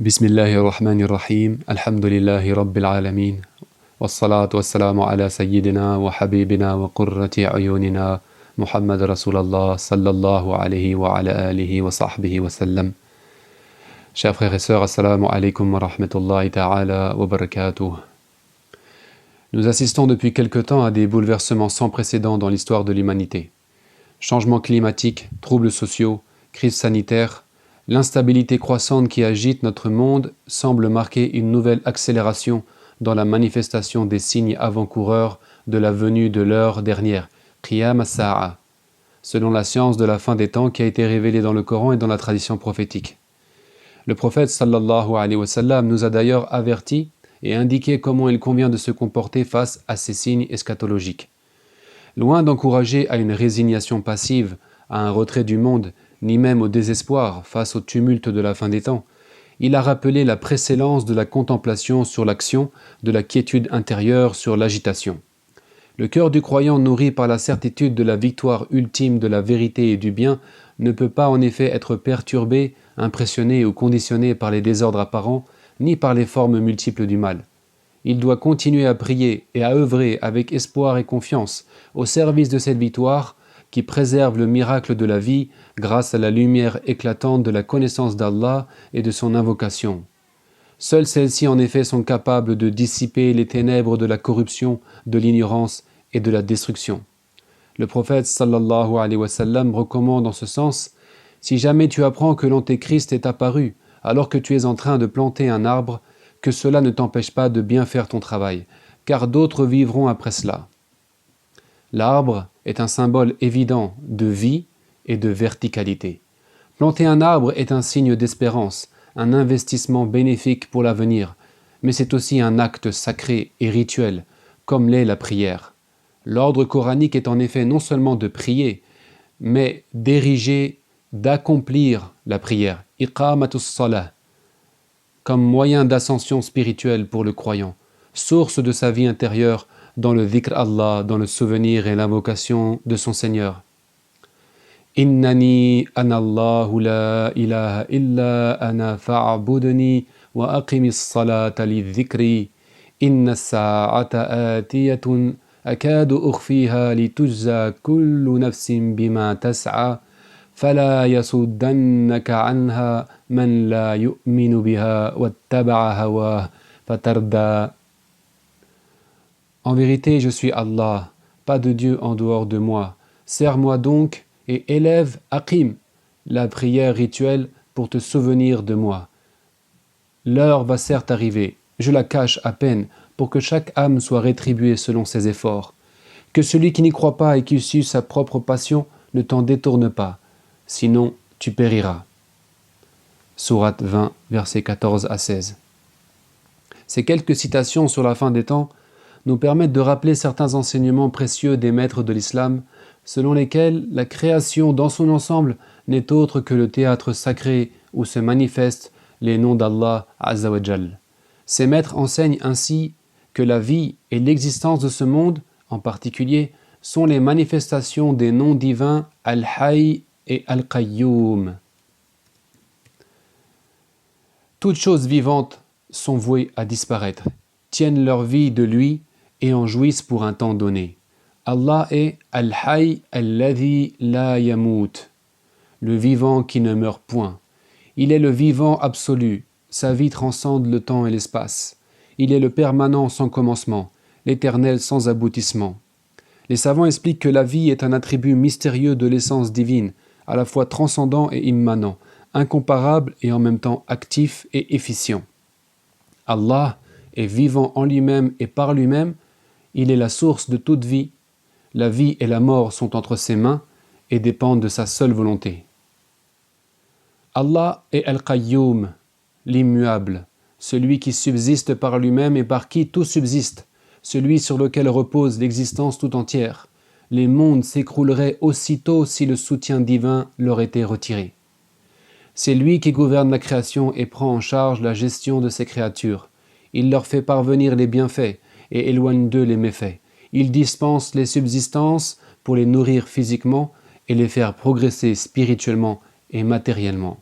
Bismillahirrahmanirrahim. Alhamdulillahi Rabbil Alamin. Wassalatu wassalamu ala sayyidina wa habibina wa qurrati ayunina Muhammad Rasulallah sallallahu alayhi wa ala alihi wa sahbihi wa sallam. Chers frères et sœurs, assalamu alaikum wa rahmatullahi ta'ala wa barakatuh. Nous assistons depuis quelque temps à des bouleversements sans précédent dans l'histoire de l'humanité. Changements climatiques, troubles sociaux, crises sanitaires, l'instabilité croissante qui agite notre monde semble marquer une nouvelle accélération dans la manifestation des signes avant-coureurs de la venue de l'heure dernière, Qiyam as-Sa'a, selon la science de la fin des temps qui a été révélée dans le Coran et dans la tradition prophétique. Le prophète sallallahu alayhi wa sallam nous a d'ailleurs avertis et indiqué comment il convient de se comporter face à ces signes eschatologiques. Loin d'encourager à une résignation passive, à un retrait du monde, ni même au désespoir face au tumulte de la fin des temps, il a rappelé la précédence de la contemplation sur l'action, de la quiétude intérieure sur l'agitation. Le cœur du croyant nourri par la certitude de la victoire ultime de la vérité et du bien ne peut pas en effet être perturbé, impressionné ou conditionné par les désordres apparents, ni par les formes multiples du mal. Il doit continuer à prier et à œuvrer avec espoir et confiance au service de cette victoire qui préserve le miracle de la vie grâce à la lumière éclatante de la connaissance d'Allah et de son invocation. Seules celles-ci en effet sont capables de dissiper les ténèbres de la corruption, de l'ignorance et de la destruction. Le prophète sallallahu alayhi wa sallam recommande en ce sens: si jamais tu apprends que l'antéchrist est apparu alors que tu es en train de planter un arbre, que cela ne t'empêche pas de bien faire ton travail, car d'autres vivront après cela. L'arbre est un symbole évident de vie et de verticalité. Planter un arbre est un signe d'espérance, un investissement bénéfique pour l'avenir, mais c'est aussi un acte sacré et rituel, comme l'est la prière. L'ordre coranique est en effet non seulement de prier, mais d'ériger, d'accomplir la prière, iqamatus salah, comme moyen d'ascension spirituelle pour le croyant, source de sa vie intérieure dans le dhikr Allah, dans le souvenir et l'invocation de son Seigneur. Innani anallahu la ilaha illa ana fa'budni wa aqimis salata li dhikri inna as-sa'ata atiyatun akadu ukhfiha li tujza kullu nafsin bima tas'a fala yasuddannaka anha man la yu'minu biha wattaba'a hawah fatarda. En vérité, je suis Allah, pas de Dieu en dehors de moi. Sers-moi donc et élève Aqim, la prière rituelle pour te souvenir de moi. L'heure va certes arriver, je la cache à peine pour que chaque âme soit rétribuée selon ses efforts. Que celui qui n'y croit pas et qui suit sa propre passion ne t'en détourne pas, sinon tu périras. Sourate 20, versets 14 à 16. Ces quelques citations sur la fin des temps nous permettent de rappeler certains enseignements précieux des maîtres de l'islam, selon lesquels la création dans son ensemble n'est autre que le théâtre sacré où se manifestent les noms d'Allah Azza wa Jal. Ces maîtres enseignent ainsi que la vie et l'existence de ce monde, en particulier, sont les manifestations des noms divins Al-Hayy et Al-Qayyum. Toutes choses vivantes sont vouées à disparaître, tiennent leur vie de lui et en jouissent pour un temps donné. Allah est Al-Hayy alladhi la yamut, le vivant qui ne meurt point. Il est le vivant absolu, sa vie transcende le temps et l'espace. Il est le permanent sans commencement, l'éternel sans aboutissement. Les savants expliquent que la vie est un attribut mystérieux de l'essence divine, à la fois transcendant et immanent, incomparable et en même temps actif et efficient. Allah est vivant en lui-même et par lui-même. Il est la source de toute vie. La vie et la mort sont entre ses mains et dépendent de sa seule volonté. Allah est Al-Qayyum, l'immuable, celui qui subsiste par lui-même et par qui tout subsiste, celui sur lequel repose l'existence tout entière. Les mondes s'écrouleraient aussitôt si le soutien divin leur était retiré. C'est lui qui gouverne la création et prend en charge la gestion de ses créatures. Il leur fait parvenir les bienfaits et éloigne d'eux les méfaits. Il dispense les subsistances pour les nourrir physiquement et les faire progresser spirituellement et matériellement.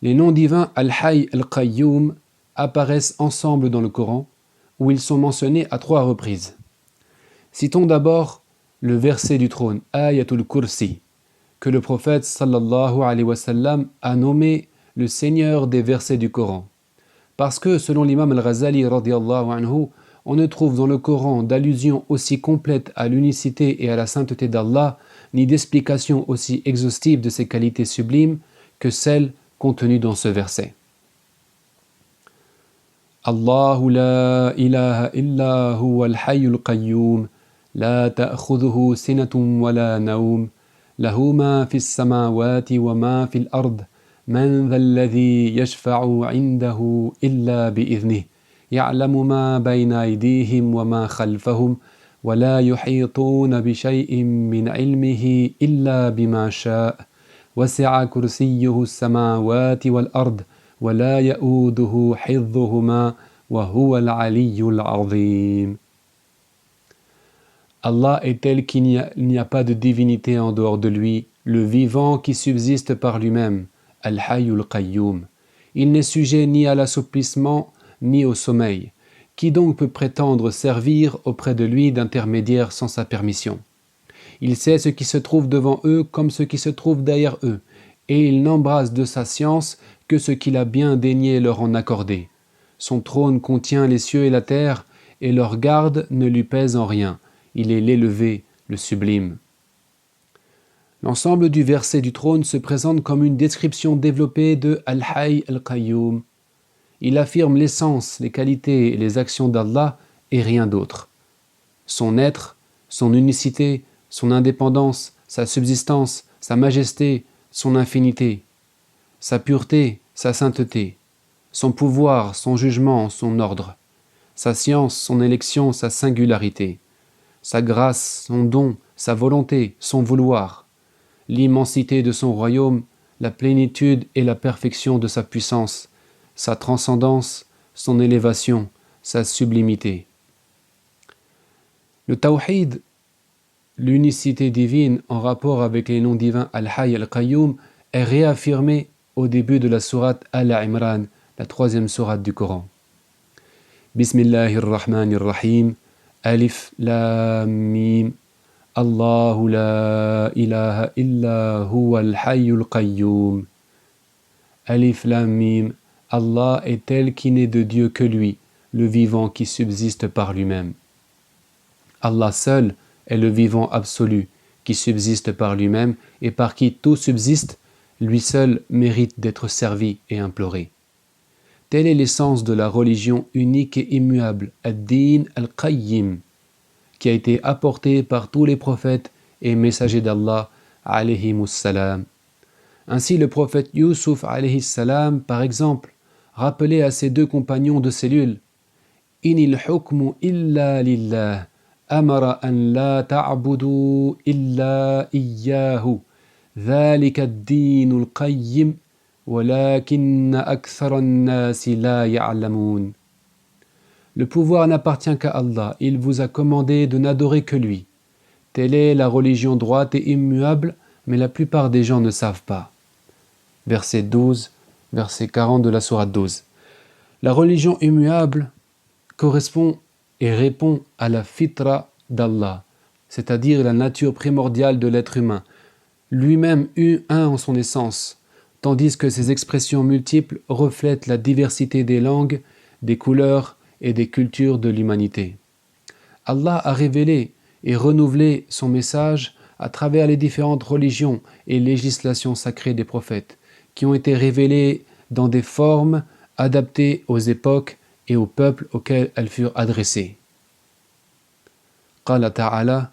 Les noms divins Al-Hayy Al-Qayyum apparaissent ensemble dans le Coran, où ils sont mentionnés à 3 reprises. Citons d'abord le verset du trône, Ayatul Kursi, que le prophète sallallahu alayhi wa sallam a nommé le Seigneur des versets du Coran. Parce que, selon l'imam Al-Ghazali radiyallahu anhu, on ne trouve dans le Coran d'allusion aussi complète à l'unicité et à la sainteté d'Allah, ni d'explication aussi exhaustive de ses qualités sublimes que celle contenue dans ce verset. Allahu la ilaha illa huwa al-hayyul qayyum, la ta'khudhuhu sinatun wa la nawm, lahu ma fis samawati wa ma fil ard, man dha alladhi yashfa'u 'indahu illa bi'idhnihi, ya'lamu ma bayna aydihim wa ma khalfahum, wa la yuhituna bi shay'in min 'ilmihi illa bima sha'a, wasi'a kursiyyuhu as-samawati wal ard, ولا يؤوده حفظهما وهو العلي العظيم. Allah est tel qu'il n'y a pas de divinité en dehors de lui, le vivant qui subsiste par lui-même, Al-Hayyul Qayyum. Il n'est sujet ni à l'assouplissement ni au sommeil. Qui donc peut prétendre servir auprès de lui d'intermédiaire sans sa permission? Il sait ce qui se trouve devant eux comme ce qui se trouve derrière eux, et il n'embrasse de sa science que ce qu'il a bien daigné leur en accorder. Son trône contient les cieux et la terre, et leur garde ne lui pèse en rien. Il est l'élevé, le sublime. L'ensemble du verset du trône se présente comme une description développée de Al-Hayy Al-Qayyum. Il affirme l'essence, les qualités et les actions d'Allah et rien d'autre. Son être, son unicité, son indépendance, sa subsistance, sa majesté, son infinité, sa pureté, sa sainteté, son pouvoir, son jugement, son ordre, sa science, son élection, sa singularité, sa grâce, son don, sa volonté, son vouloir, l'immensité de son royaume, la plénitude et la perfection de sa puissance, sa transcendance, son élévation, sa sublimité. Le tawhid, l'unicité divine en rapport avec les noms divins Al-Hayy Al-Qayyum, est réaffirmé au début de la sourate Al-Imran, la 3e sourate du Coran. Bismillahirrahmanirrahim, Alif Lam Mim, Allahu la ilaha illa huwa al-hayyul qayyum. Alif Lam Mim, Allah est tel qui n'est de Dieu que lui, le vivant qui subsiste par lui-même. Allah seul est le vivant absolu, qui subsiste par lui-même et par qui tout subsiste, lui seul mérite d'être servi et imploré. Telle est l'essence de la religion unique et immuable, Ad-Din al-Qayyim, qui a été apportée par tous les prophètes et messagers d'Allah, alayhimus salam. Ainsi le prophète Yusuf, alayhis salam, par exemple, rappelait à ses 2 compagnons de cellule, « Inil hukmu illa lillah, amara an la ta'budu illa iyyahu. ذلك الدين القيم ولكن أكثر الناس لا يعلمون. » Le pouvoir n'appartient qu'à Allah, il vous a commandé de n'adorer que lui. Telle est la religion droite et immuable, mais la plupart des gens ne savent pas. Verset 12, verset 40 de la sourate 12. La religion immuable correspond et répond à la fitra d'Allah, c'est-à-dire la nature primordiale de l'être humain, lui-même un en son essence, tandis que ses expressions multiples reflètent la diversité des langues, des couleurs et des cultures de l'humanité. Allah a révélé et renouvelé son message à travers les différentes religions et législations sacrées des prophètes, qui ont été révélées dans des formes adaptées aux époques et aux peuples auxquels elles furent adressées. Qala ta'ala,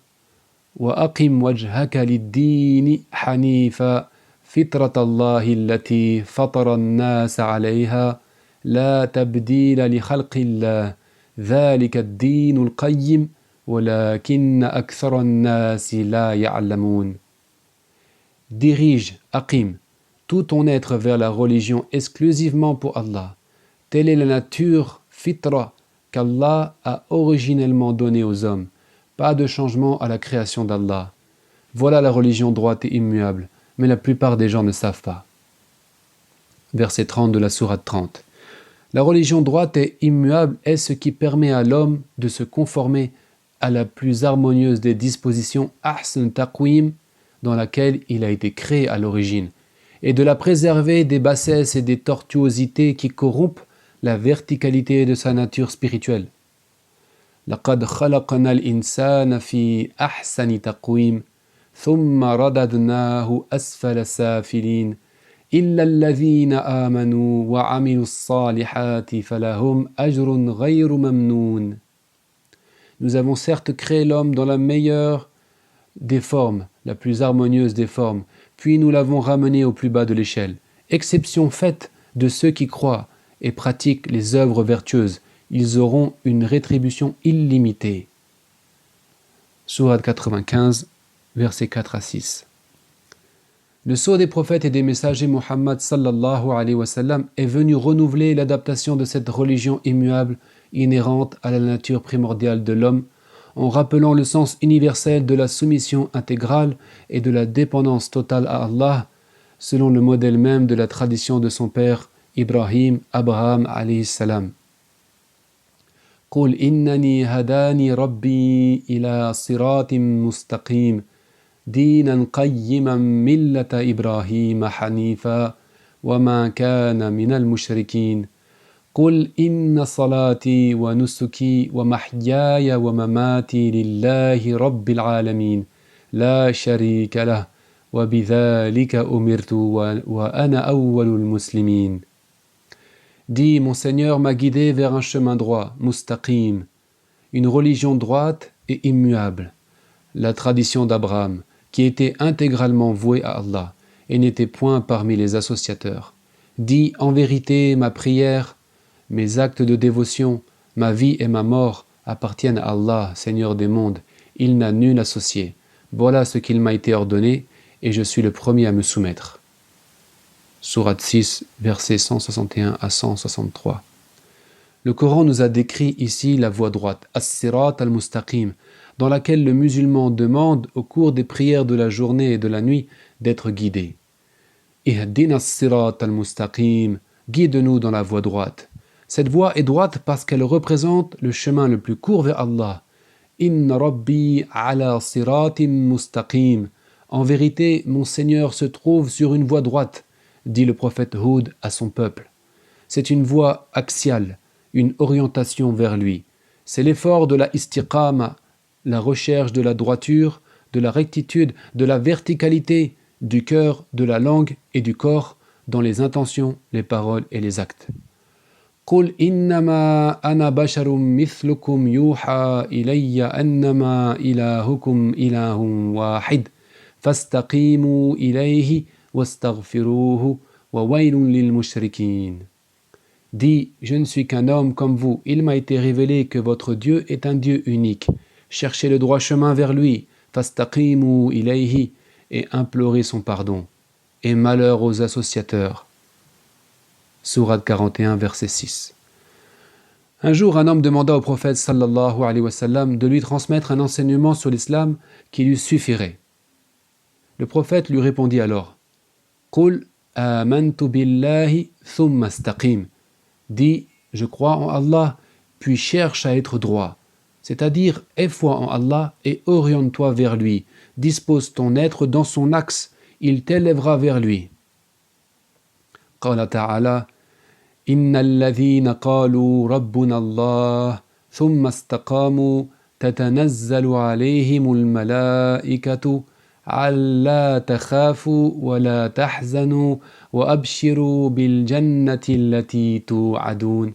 وَأَقِمْ وَجْهَكَ لِلدِّينِ حَنِيفًا فِطْرَةَ اللَّهِ الَّتِي فَطَرَ النَّاسَ عَلَيْهَا لَا تَبْدِيلَ لِخَلْقِ اللَّهِ ذَلِكَ الدِّينُ الْقَيِّمُ وَلَكِنَّ أَكْثَرَ النَّاسِ لَا يَعْلَمُونَ. Dirige, aqim, tout ton être vers la religion exclusivement pour Allah. Telle est la nature, fitra, qu'Allah a originellement donnée aux hommes. Pas de changement à la création d'Allah. Voilà la religion droite et immuable, mais la plupart des gens ne savent pas. verset 30 de la sourate 30. La religion droite et immuable est ce qui permet à l'homme de se conformer à la plus harmonieuse des dispositions ahsan taqwim dans laquelle il a été créé à l'origine, et de la préserver des bassesses et des tortuosités qui corrompent la verticalité de sa nature spirituelle. لقد خلقنا الإنسان في أحسن تقويم ثم رددناه أسفل سافلين إلا الذين آمنوا وعملوا الصالحات فلهم أجر غير ممنون. Nous avons certes créé l'homme dans la meilleure des formes, la plus harmonieuse des formes, puis nous l'avons ramené au plus bas de l'échelle. Exception faite de ceux qui croient et pratiquent les œuvres vertueuses, ils auront une rétribution illimitée. Sourate 95, versets 4 à 6. Le sceau des prophètes et des messagers Muhammad sallallahu alayhi wa sallam est venu renouveler l'adaptation de cette religion immuable inhérente à la nature primordiale de l'homme, en rappelant le sens universel de la soumission intégrale et de la dépendance totale à Allah, selon le modèle même de la tradition de son père Ibrahim, Abraham alayhi salam. قل إنني هداني ربي إلى صراط مستقيم دينا قيما ملة إبراهيم حنيفا وما كان من المشركين قل إن صلاتي ونسكي ومحياي ومماتي لله رب العالمين لا شريك له وبذلك أمرت وأنا أول المسلمين. Dis, mon Seigneur m'a guidé vers un chemin droit, mustaqim, une religion droite et immuable, la tradition d'Abraham, qui était intégralement vouée à Allah et n'était point parmi les associateurs. Dis, en vérité, ma prière, mes actes de dévotion, ma vie et ma mort appartiennent à Allah, Seigneur des mondes. Il n'a nul associé. Voilà ce qu'il m'a été ordonné et je suis le premier à me soumettre. Sourate 6, versets 161 à 163. Le Coran nous a décrit ici la voie droite, as-sirat al-mustaqim, dans laquelle le musulman demande au cours des prières de la journée et de la nuit d'être guidé. Ihdina as-sirat al-mustaqim, guide-nous dans la voie droite. Cette voie est droite parce qu'elle représente le chemin le plus court vers Allah. Inna rabbi ala siratim mustaqim. En vérité, mon Seigneur se trouve sur une voie droite, dit le prophète Hud à son peuple. C'est une voie axiale, une orientation vers lui. C'est l'effort de la istiqama, la recherche de la droiture, de la rectitude, de la verticalité, du cœur, de la langue et du corps, dans les intentions, les paroles et les actes. قل إنما أنا بشر مثلكم يوحى إلي أنما إلهكم إله واحد فاستقيموا إليه واستغفروه وويل للمشركين. Dis, je ne suis qu'un homme comme vous. Il m'a été révélé que votre Dieu est un Dieu unique. Cherchez le droit chemin vers lui, fastaqimu ilayhi, et implorez son pardon. Et malheur aux associateurs. Sourate 41, verset 6. Un jour, un homme demanda au prophète sallallahu alayhi wa sallam de lui transmettre un enseignement sur l'islam qui lui suffirait. Le prophète lui répondit alors: Qul amantu billahi thumma istaqim. Dis, je crois en Allah, puis cherche à être droit. C'est-à-dire, aie foi en Allah et oriente-toi vers lui. Dispose ton être dans son axe, il t'élèvera vers lui. قال تعالى إن الذين قالوا ربنا الله ثم استقاموا تتنزل عليهم الملائكة ألا تخافوا ولا تحزنوا وأبشروا بالجنة التي توعدون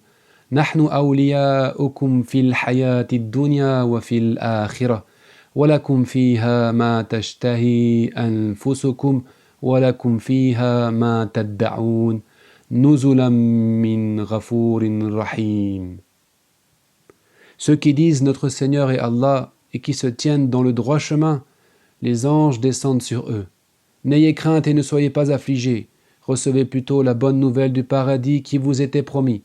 نحن أولياؤكم في الحياة الدنيا وفي الآخرة ولكم فيها ما تشتهي أنفسكم ولكم فيها ما تدعون نزلا من غفور رحيم. Ceux qui disent notre Seigneur est Allah et qui se tiennent dans le droit chemin, les anges descendent sur eux. N'ayez crainte et ne soyez pas affligés. Recevez plutôt la bonne nouvelle du paradis qui vous était promis.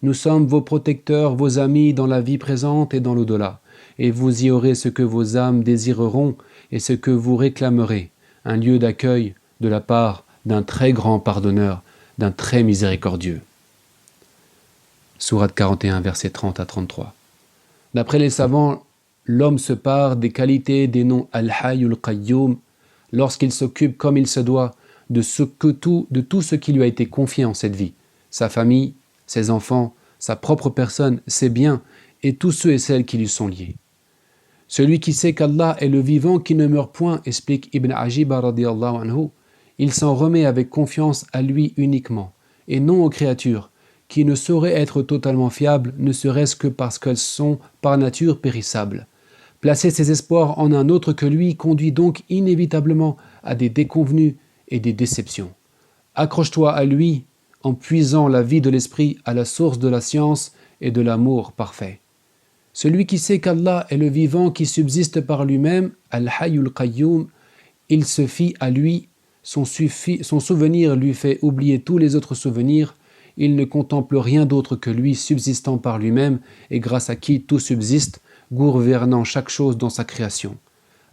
Nous sommes vos protecteurs, vos amis dans la vie présente et dans l'au-delà. Et vous y aurez ce que vos âmes désireront et ce que vous réclamerez, un lieu d'accueil de la part d'un très grand pardonneur, d'un très miséricordieux. Sourate 41, versets 30 à 33. D'après les savants, l'homme se pare des qualités des noms Al-Hayyul Qayyum lorsqu'il s'occupe comme il se doit de tout ce qui lui a été confié en cette vie, sa famille, ses enfants, sa propre personne, ses biens et tous ceux et celles qui lui sont liés. Celui qui sait qu'Allah est le vivant qui ne meurt point, explique Ibn Ajiba radiyallahu anhu, il s'en remet avec confiance à lui uniquement, et non aux créatures, qui ne sauraient être totalement fiables, ne serait-ce que parce qu'elles sont par nature périssables. Placer ses espoirs en un autre que lui conduit donc inévitablement à des déconvenues et des déceptions. Accroche-toi à lui en puisant la vie de l'esprit à la source de la science et de l'amour parfait. Celui qui sait qu'Allah est le vivant qui subsiste par lui-même, Al-Hayyul Qayyum, il se fie à lui, son souvenir lui fait oublier tous les autres souvenirs, il ne contemple rien d'autre que lui subsistant par lui-même et grâce à qui tout subsiste, gouvernant chaque chose dans sa création.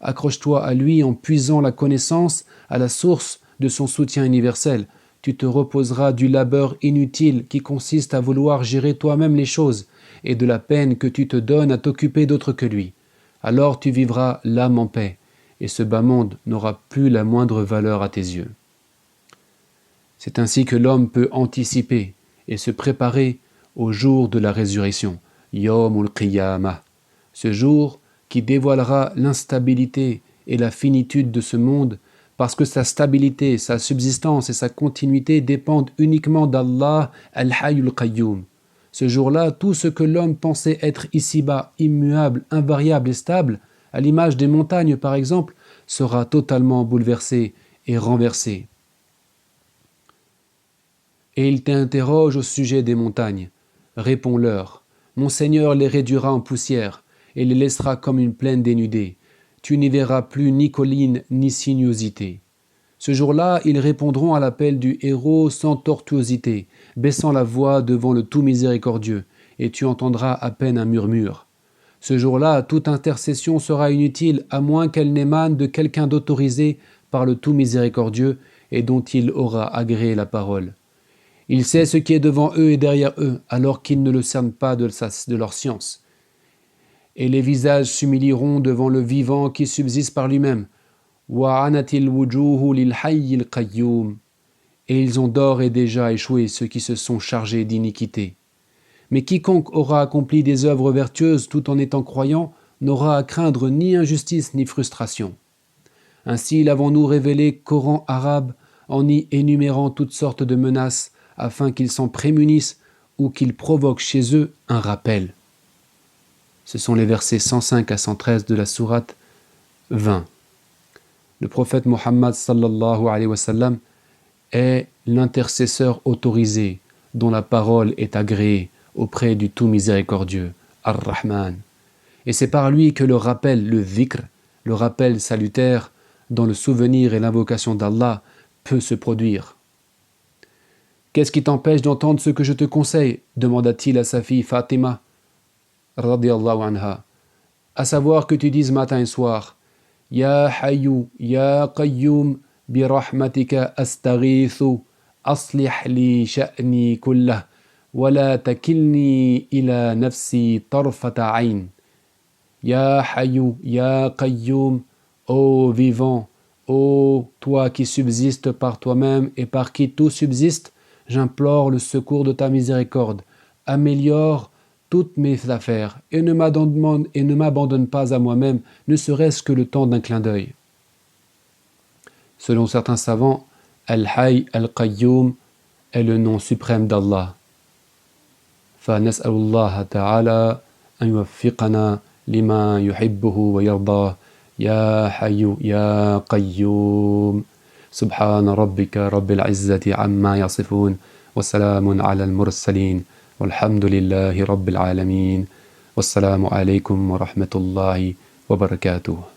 Accroche-toi à lui en puisant la connaissance à la source de son soutien universel. Tu te reposeras du labeur inutile qui consiste à vouloir gérer toi-même les choses et de la peine que tu te donnes à t'occuper d'autre que lui. Alors tu vivras l'âme en paix et ce bas monde n'aura plus la moindre valeur à tes yeux. C'est ainsi que l'homme peut anticiper et se préparer au jour de la résurrection, Yawmul Qiyamah, ce jour qui dévoilera l'instabilité et la finitude de ce monde parce que sa stabilité, sa subsistance et sa continuité dépendent uniquement d'Allah Al-Hayyul Qayyum. Ce jour-là, tout ce que l'homme pensait être ici-bas, immuable, invariable et stable, à l'image des montagnes par exemple, sera totalement bouleversé et renversé. Et il t'interroge au sujet des montagnes. Réponds-leur, mon Seigneur les réduira en poussière et les laissera comme une plaine dénudée. Tu n'y verras plus ni collines ni sinuosité. Ce jour-là, ils répondront à l'appel du héros sans tortuosité, baissant la voix devant le tout miséricordieux, et tu entendras à peine un murmure. Ce jour-là, toute intercession sera inutile à moins qu'elle n'émane de quelqu'un d'autorisé par le tout miséricordieux et dont il aura agréé la parole. Il sait ce qui est devant eux et derrière eux, alors qu'ils ne le cernent pas de leur science. Et les visages s'humilieront devant le vivant qui subsiste par lui-même. وَعَنَتِ الْوُجُوهُ لِلْحَيِّ الْقَيُّومِ. Et ils ont d'ores et déjà échoué ceux qui se sont chargés d'iniquité. Mais quiconque aura accompli des œuvres vertueuses tout en étant croyant n'aura à craindre ni injustice ni frustration. Ainsi l'avons-nous révélé Coran arabe en y énumérant toutes sortes de menaces afin qu'ils s'en prémunissent ou qu'ils provoquent chez eux un rappel. Ce sont les versets 105 à 113 de la sourate 20. Le prophète Mohammed sallallahu alayhi wa sallam est l'intercesseur autorisé dont la parole est agréée auprès du tout miséricordieux, Ar-Rahman. Et c'est par lui que le rappel, le dhikr, le rappel salutaire dans le souvenir et l'invocation d'Allah peut se produire. Qu'est-ce qui t'empêche d'entendre ce que je te conseille? Demanda-t-il à sa fille Fatima, radiyallahu anha. À savoir que tu dises matin et soir, Ya Hayyu, Ya Qayyum, bi rahmatika astaghithu, aslih li sha'ni kullah, wa la takilni ila nafsi tarfata ayn. Ya Hayyu, Ya Qayyum, ô vivant, ô toi qui subsistes par toi-même et par qui tout subsiste, j'implore le secours de ta miséricorde. Améliore toutes mes affaires et ne m'abandonne pas à moi-même, ne serait-ce que le temps d'un clin d'œil. Selon certains savants, Al-Hayy Al-Qayyum est le nom suprême d'Allah. فنسأل الله تعالى أن يوفقنا لما يحبه ويرضاه يا حي يا قيوم سبحان ربك رب العزة عما يصفون وسلام على المرسلين والحمد لله رب العالمين والسلام عليكم ورحمة الله وبركاته.